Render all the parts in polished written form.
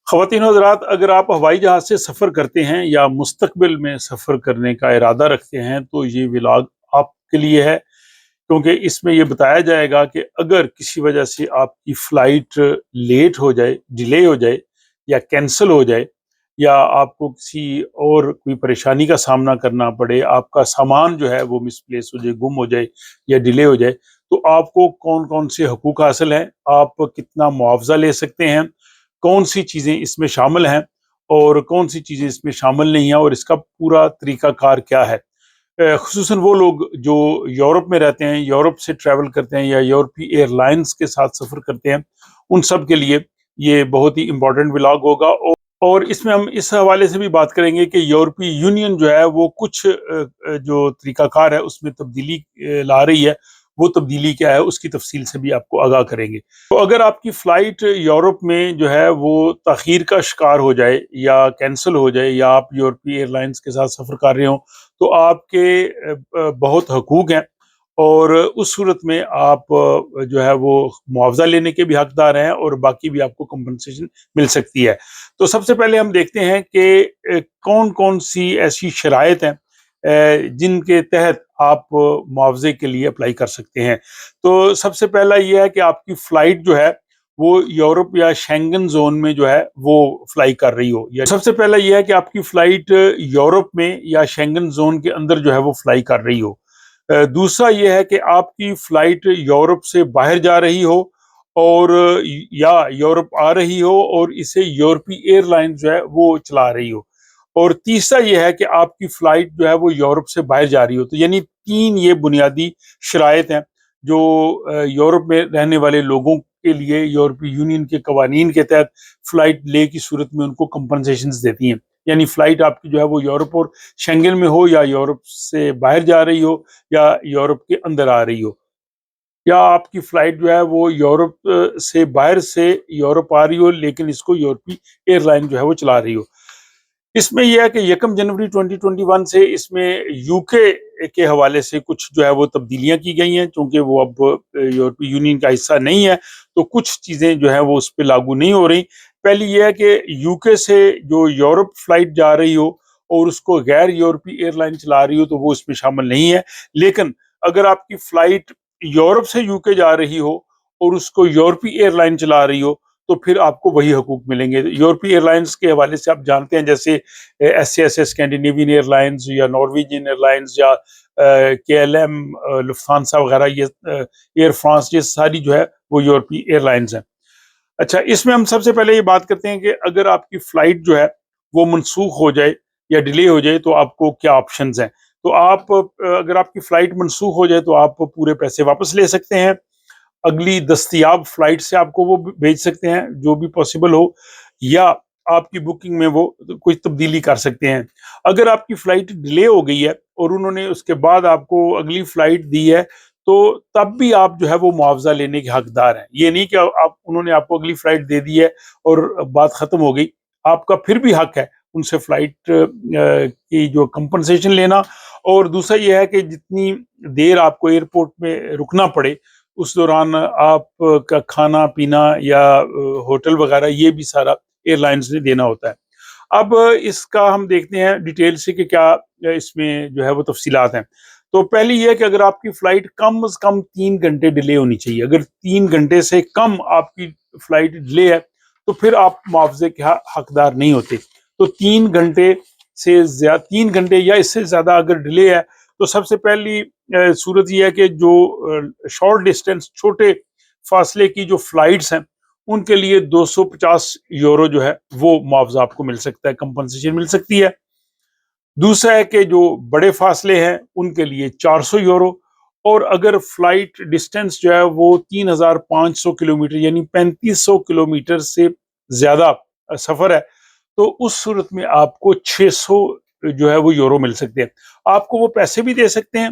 خواتین و حضرات، اگر آپ ہوائی جہاز سے سفر کرتے ہیں یا مستقبل میں سفر کرنے کا ارادہ رکھتے ہیں تو یہ ولاگ آپ کے لیے ہے، کیونکہ اس میں یہ بتایا جائے گا کہ اگر کسی وجہ سے آپ کی فلائٹ لیٹ ہو جائے، ڈیلے ہو جائے یا کینسل ہو جائے، یا آپ کو کسی اور کوئی پریشانی کا سامنا کرنا پڑے، آپ کا سامان جو ہے وہ مس پلیس ہو جائے، گم ہو جائے یا ڈیلے ہو جائے، تو آپ کو کون کون سے حقوق حاصل ہیں، آپ کتنا معاوضہ لے سکتے ہیں، کون سی چیزیں اس میں شامل ہیں اور کون سی چیزیں اس میں شامل نہیں ہیں، اور اس کا پورا طریقہ کار کیا ہے۔ خصوصاً وہ لوگ جو یورپ میں رہتے ہیں، یورپ سے ٹریول کرتے ہیں یا یورپی ایئر لائنز کے ساتھ سفر کرتے ہیں، ان سب کے لیے یہ بہت ہی امپورٹنٹ ولاگ ہوگا۔ اور اس میں ہم اس حوالے سے بھی بات کریں گے کہ یورپی یونین جو ہے وہ کچھ جو طریقہ کار ہے اس میں تبدیلی لا رہی ہے، وہ تبدیلی کیا ہے اس کی تفصیل سے بھی آپ کو آگاہ کریں گے۔ تو اگر آپ کی فلائٹ یورپ میں جو ہے وہ تاخیر کا شکار ہو جائے یا کینسل ہو جائے، یا آپ یورپی ایئر لائنز کے ساتھ سفر کر رہے ہوں، تو آپ کے بہت حقوق ہیں، اور اس صورت میں آپ جو ہے وہ معاوضہ لینے کے بھی حقدار ہیں، اور باقی بھی آپ کو کمپنسیشن مل سکتی ہے۔ تو سب سے پہلے ہم دیکھتے ہیں کہ کون کون سی ایسی شرائط ہیں جن کے تحت آپ معاوضے کے لیے اپلائی کر سکتے ہیں۔ تو سب سے پہلا یہ ہے کہ آپ کی فلائٹ جو ہے وہ یورپ یا شینگن زون میں جو ہے وہ فلائی کر رہی ہو، یا سب سے پہلا یہ ہے کہ آپ کی فلائٹ یورپ میں یا شینگن زون کے اندر جو ہے وہ فلائی کر رہی ہو۔ دوسرا یہ ہے کہ آپ کی فلائٹ یورپ سے باہر جا رہی ہو، اور یا یورپ آ رہی ہو اور اسے یورپی ایئر لائن جو ہے وہ چلا رہی ہو۔ اور تیسرا یہ ہے کہ آپ کی فلائٹ جو ہے وہ یورپ سے باہر جا رہی ہو۔ تو یعنی تین یہ بنیادی شرائط ہیں جو یورپ میں رہنے والے لوگوں کے لیے یورپی یونین کے قوانین کے تحت فلائٹ ڈیلے کی صورت میں ان کو کمپنسیشنز دیتی ہیں۔ یعنی فلائٹ آپ کی جو ہے وہ یورپ اور شینگن میں ہو، یا یورپ سے باہر جا رہی ہو، یا یورپ کے اندر آ رہی ہو، یا آپ کی فلائٹ جو ہے وہ یورپ سے باہر سے یورپ آ رہی ہو لیکن اس کو یورپی ایئر لائن جو ہے وہ چلا رہی ہو۔ اس میں یہ ہے کہ 1 جنوری 2021 سے اس میں یو کے حوالے سے کچھ جو ہے وہ تبدیلیاں کی گئی ہیں، چونکہ وہ اب یورپی یونین کا حصہ نہیں ہے، تو کچھ چیزیں جو ہیں وہ اس پہ لاگو نہیں ہو رہی۔ پہلی یہ ہے کہ یو کے سے جو یورپ فلائٹ جا رہی ہو اور اس کو غیر یورپی ایئر لائن چلا رہی ہو تو وہ اس میں شامل نہیں ہے، لیکن اگر آپ کی فلائٹ یورپ سے یو کے جا رہی ہو اور اس کو یورپی ایئر لائن چلا رہی ہو تو پھر آپ کو وہی حقوق ملیں گے۔ یورپی ایئر لائنز کے حوالے سے آپ جانتے ہیں، جیسے S S S Scandinavian airlines یا نارویجین ایئر لائنز یا کے ایل ایم لفٹھانسا وغیرہ، یہ ایئر فرانس، یہ ساری جو ہے وہ یورپی ایئر لائنز ہیں۔ اچھا، اس میں ہم سب سے پہلے یہ بات کرتے ہیں کہ اگر آپ کی فلائٹ جو ہے وہ منسوخ ہو جائے یا ڈیلے ہو جائے تو آپ کو کیا آپشنز ہیں۔ تو آپ اگر آپ کی فلائٹ منسوخ ہو جائے تو آپ پورے پیسے واپس لے سکتے ہیں، اگلی دستیاب فلائٹ سے آپ کو وہ بھیج سکتے ہیں جو بھی پاسبل ہو، یا آپ کی بکنگ میں وہ کچھ تبدیلی کر سکتے ہیں۔ اگر آپ کی فلائٹ ڈیلے ہو گئی ہے اور انہوں نے اس کے بعد آپ کو اگلی فلائٹ دی ہے تو تب بھی آپ جو ہے وہ معاوضہ لینے کے حقدار ہیں۔ یہ نہیں کہ انہوں نے آپ کو اگلی فلائٹ دے دی ہے اور بات ختم ہو گئی، آپ کا پھر بھی حق ہے ان سے فلائٹ کی جو کمپنسیشن لینا۔ اور دوسرا یہ ہے کہ جتنی دیر آپ کو ایئرپورٹ میں رکنا پڑے اس دوران آپ کا کھانا پینا یا ہوٹل وغیرہ یہ بھی سارا ایئر لائنز نے دینا ہوتا ہے۔ اب اس کا ہم دیکھتے ہیں ڈیٹیل سے کہ کیا اس میں جو ہے وہ تفصیلات ہیں۔ تو پہلی یہ ہے کہ اگر آپ کی فلائٹ کم از کم 3 گھنٹے ڈیلے ہونی چاہیے، اگر 3 گھنٹے سے کم آپ کی فلائٹ ڈیلے ہے تو پھر آپ معاوضے کے حقدار نہیں ہوتے۔ تو 3 گھنٹے سے زیادہ، 3 گھنٹے یا اس سے زیادہ اگر ڈیلے ہے تو سب سے پہلی صورت یہ ہے کہ جو شارٹ ڈسٹینس، چھوٹے فاصلے کی جو فلائٹس ہیں ان کے لیے 250 یورو جو ہے وہ معاوضہ آپ کو مل سکتا ہے، کمپنسیشن مل سکتی ہے۔ دوسرا ہے کہ جو بڑے فاصلے ہیں ان کے لیے 400 یورو، اور اگر فلائٹ ڈسٹینس جو ہے وہ 3500 کلومیٹر یعنی 3500 کلومیٹر سے زیادہ سفر ہے تو اس صورت میں آپ کو 600 جو ہے وہ یورو مل سکتے ہیں۔ آپ کو وہ پیسے بھی دے سکتے ہیں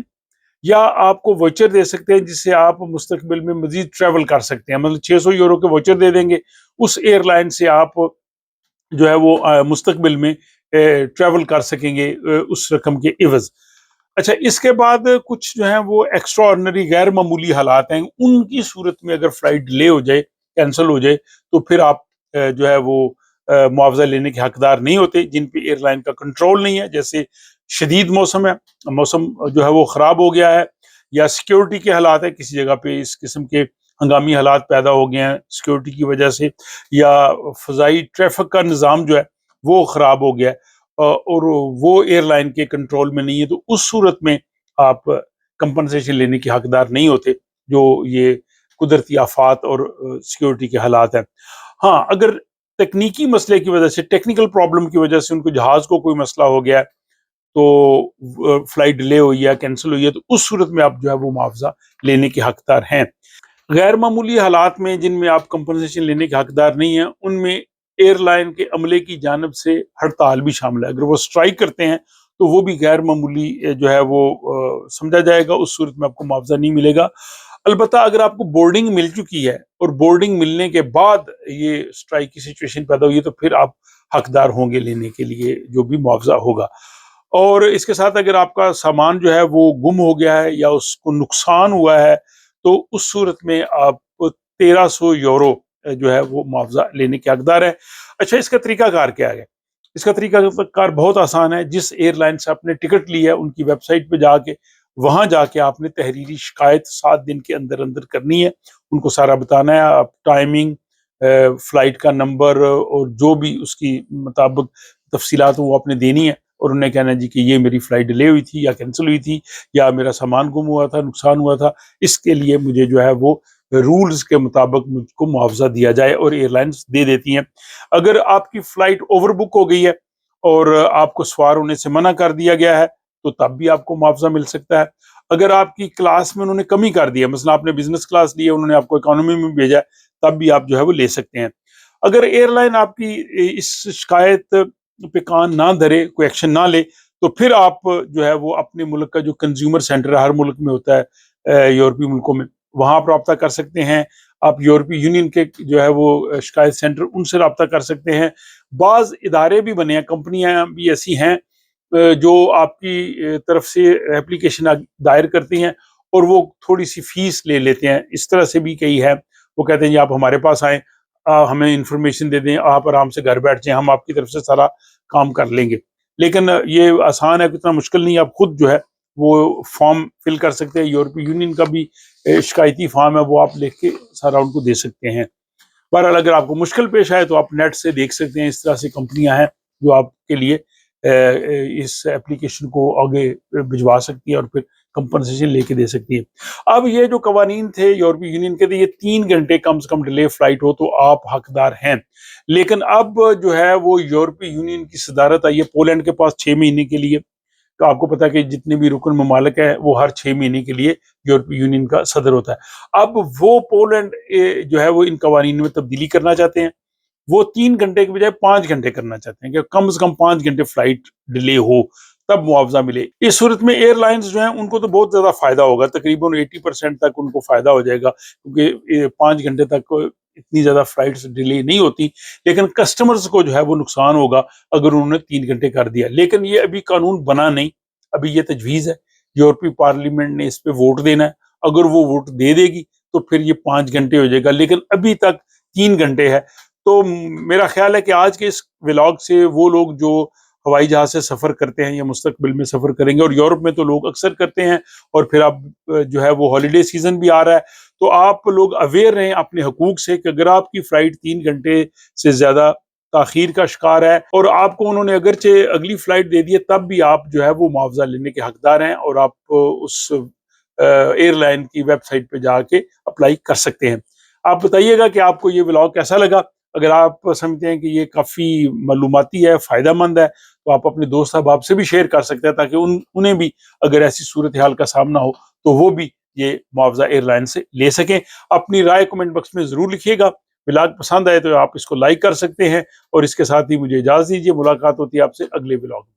یا آپ کو ووچر دے سکتے ہیں جس سے آپ مستقبل میں مزید ٹریول کر سکتے ہیں، مطلب 600 یورو کے ووچر دے دیں گے، اس ایئر لائن سے آپ جو ہے وہ مستقبل میں ٹریول کر سکیں گے اس رقم کے عوض۔ اچھا، اس کے بعد کچھ جو ہیں وہ ایکسٹرا آرڈنری غیر معمولی حالات ہیں، ان کی صورت میں اگر فلائٹ ڈیلے ہو جائے، کینسل ہو جائے تو پھر آپ جو ہے وہ معاوضہ لینے کے حقدار نہیں ہوتے، جن پہ ایئر لائن کا کنٹرول نہیں ہے، جیسے شدید موسم ہے، موسم جو ہے وہ خراب ہو گیا ہے، یا سیکیورٹی کے حالات ہے، کسی جگہ پہ اس قسم کے ہنگامی حالات پیدا ہو گئے ہیں سیکیورٹی کی وجہ سے، یا فضائی ٹریفک کا نظام جو ہے وہ خراب ہو گیا ہے اور وہ ایئر لائن کے کنٹرول میں نہیں ہے، تو اس صورت میں آپ کمپنسیشن لینے کے حقدار نہیں ہوتے، جو یہ قدرتی آفات اور سیکیورٹی کے حالات ہیں۔ ہاں، اگر تکنیکی مسئلے کی وجہ سے، ٹیکنیکل پرابلم کی وجہ سے ان کو جہاز کو کوئی مسئلہ ہو گیا ہے، تو فلائٹ ڈیلے ہوئی ہے، کینسل ہوئی ہے، تو اس صورت میں آپ جو ہے وہ معاوضہ لینے کے حقدار ہیں۔ غیر معمولی حالات میں جن میں آپ کمپنسیشن لینے کے حقدار نہیں ہیں، ان میں ایئر لائن کے عملے کی جانب سے ہڑتال بھی شامل ہے۔ اگر وہ اسٹرائک کرتے ہیں تو وہ بھی غیر معمولی جو ہے وہ سمجھا جائے گا، اس صورت میں آپ کو معاوضہ نہیں ملے گا۔ البتہ اگر آپ کو بورڈنگ مل چکی ہے اور بورڈنگ ملنے کے بعد یہ اسٹرائک کی سچویشن پیدا ہوئی ہے، تو پھر آپ حقدار ہوں گے لینے کے لیے جو بھی معاوضہ ہوگا۔ اور اس کے ساتھ اگر آپ کا سامان جو ہے وہ گم ہو گیا ہے یا اس کو نقصان ہوا ہے، تو اس صورت میں آپ 1300 یورو جو ہے وہ معاوضہ لینے کے حقدار ہے۔ اچھا، اس کا طریقہ کار کیا ہے؟ اس کا طریقہ کار بہت آسان ہے۔ جس ایئر لائن سے آپ نے ٹکٹ لی ہے، ان کی ویب سائٹ پہ جا کے، وہاں جا کے آپ نے تحریری شکایت 7 دن کے اندر اندر کرنی ہے، ان کو سارا بتانا ہے، آپ ٹائمنگ، فلائٹ کا نمبر اور جو بھی اس کی مطابق تفصیلات وہ آپ نے دینی ہے، اور انہیں کہنا جی کہ یہ میری فلائٹ ڈیلے ہوئی تھی یا کینسل ہوئی تھی، یا میرا سامان گم ہوا تھا، نقصان ہوا تھا، اس کے لیے مجھے جو ہے وہ رولز کے مطابق مجھ کو معاوضہ دیا جائے، اور ایئر لائنز دے دیتی ہیں۔ اگر آپ کی فلائٹ اوور بک ہو گئی ہے اور آپ کو سوار ہونے سے منع کر دیا گیا ہے، تو تب بھی آپ کو معاوضہ مل سکتا ہے۔ اگر آپ کی کلاس میں انہوں نے کمی کر دی ہے، مثلا آپ نے بزنس کلاس لی ہے، انہوں نے آپ کو اکانومی میں بھیجا ہے، تب بھی آپ جو ہے وہ لے سکتے ہیں۔ اگر ایئر لائن آپ کی اس شکایت پہ کان نہ دھرے، کوئی ایکشن نہ لے، تو پھر آپ جو ہے وہ اپنے ملک کا جو کنزیومر سینٹر ہے، ہر ملک میں ہوتا ہے یورپی ملکوں میں، وہاں آپ رابطہ کر سکتے ہیں۔ آپ یورپی یونین کے جو ہے وہ شکایت سینٹر، ان سے رابطہ کر سکتے ہیں۔ بعض ادارے بھی بنے ہیں، کمپنیاں بھی ایسی ہیں جو آپ کی طرف سے اپلیکیشن دائر کرتی ہیں اور وہ تھوڑی سی فیس لے لیتے ہیں۔ اس طرح سے بھی کئی ہے، وہ کہتے ہیں جی آپ ہمارے پاس آئیں، ہمیں انفارمیشن دے دیں، آپ آرام سے گھر بیٹھ جائیں، ہم آپ کی طرف سے سارا کام کر لیں گے۔ لیکن یہ آسان ہے، اتنا مشکل نہیں ہے، آپ خود جو ہے وہ فارم فل کر سکتے ہیں۔ یورپی یونین کا بھی شکایتی فارم ہے، وہ آپ لکھ کے سارا ان کو دے سکتے ہیں۔ بہرحال اگر آپ کو مشکل پیش آئے تو آپ نیٹ سے دیکھ سکتے ہیں، اس طرح سے کمپنیاں ہیں جو آپ کے لیے اس اپلیکیشن کو آگے بھجوا سکتی ہیں اور پھر کمپنسیشن لے کے دے سکتی ہے۔ اب یہ جو قوانین تھے یورپی یونین کے تھے، یہ 3 گھنٹے کم سے کم ڈیلے فلائٹ ہو تو آپ حقدار ہیں۔ لیکن اب جو ہے وہ یورپی یونین کی صدارت آئی ہے پولینڈ کے پاس 6 مہینے کے لیے۔ تو آپ کو پتا ہے کہ جتنے بھی رکن ممالک ہیں وہ ہر 6 مہینے کے لیے یورپی یونین کا صدر ہوتا ہے۔ اب وہ پولینڈ جو ہے وہ ان قوانین میں تبدیلی کرنا چاہتے ہیں، وہ 3 گھنٹے کے بجائے 5 گھنٹے کرنا چاہتے ہیں، کہ کم سے کم 5 گھنٹے فلائٹ ڈیلے ہو تب معاوضہ ملے۔ اس صورت میں ایئر لائنز جو ہیں ان کو تو بہت زیادہ فائدہ ہوگا، تقریباً 80% تک ان کو فائدہ ہو جائے گا، کیونکہ 5 گھنٹے تک اتنی زیادہ فلائٹس ڈیلے نہیں ہوتی۔ لیکن کسٹمرز کو جو ہے وہ نقصان ہوگا اگر انہوں نے 3 گھنٹے کر دیا۔ لیکن یہ ابھی قانون بنا نہیں، ابھی یہ تجویز ہے، یورپی پارلیمنٹ نے اس پہ ووٹ دینا ہے، اگر وہ ووٹ دے دے گی تو پھر یہ 5 گھنٹے ہو جائے گا، لیکن ابھی تک 3 گھنٹے ہے۔ تو میرا خیال ہے کہ آج کے اس ولاگ سے وہ لوگ جو ہوائی جہاز سے سفر کرتے ہیں یا مستقبل میں سفر کریں گے، اور یورپ میں تو لوگ اکثر کرتے ہیں، اور پھر اب جو ہے وہ ہالیڈے سیزن بھی آ رہا ہے، تو آپ لوگ اویئر رہیں اپنے حقوق سے، کہ اگر آپ کی فلائٹ 3 گھنٹے سے زیادہ تاخیر کا شکار ہے اور آپ کو انہوں نے اگرچہ اگلی فلائٹ دے دی ہے، تب بھی آپ جو ہے وہ معاوضہ لینے کے حقدار ہیں، اور آپ اس ایئر لائن کی ویب سائٹ پہ جا کے اپلائی کر سکتے ہیں۔ آپ بتائیے گا کہ آپ کو یہ ولاگ کیسا لگا۔ اگر آپ سمجھتے ہیں کہ یہ کافی معلوماتی ہے، فائدہ مند ہے، تو آپ اپنے دوست احباب سے بھی شیئر کر سکتے ہیں، تاکہ انہیں بھی اگر ایسی صورتحال کا سامنا ہو تو وہ بھی یہ معاوضہ ایئر لائن سے لے سکیں۔ اپنی رائے کمنٹ باکس میں ضرور لکھیے گا۔ ولاگ پسند آئے تو آپ اس کو لائک کر سکتے ہیں، اور اس کے ساتھ ہی مجھے اجازت دیجیے، ملاقات ہوتی ہے آپ سے اگلے ولاگ میں۔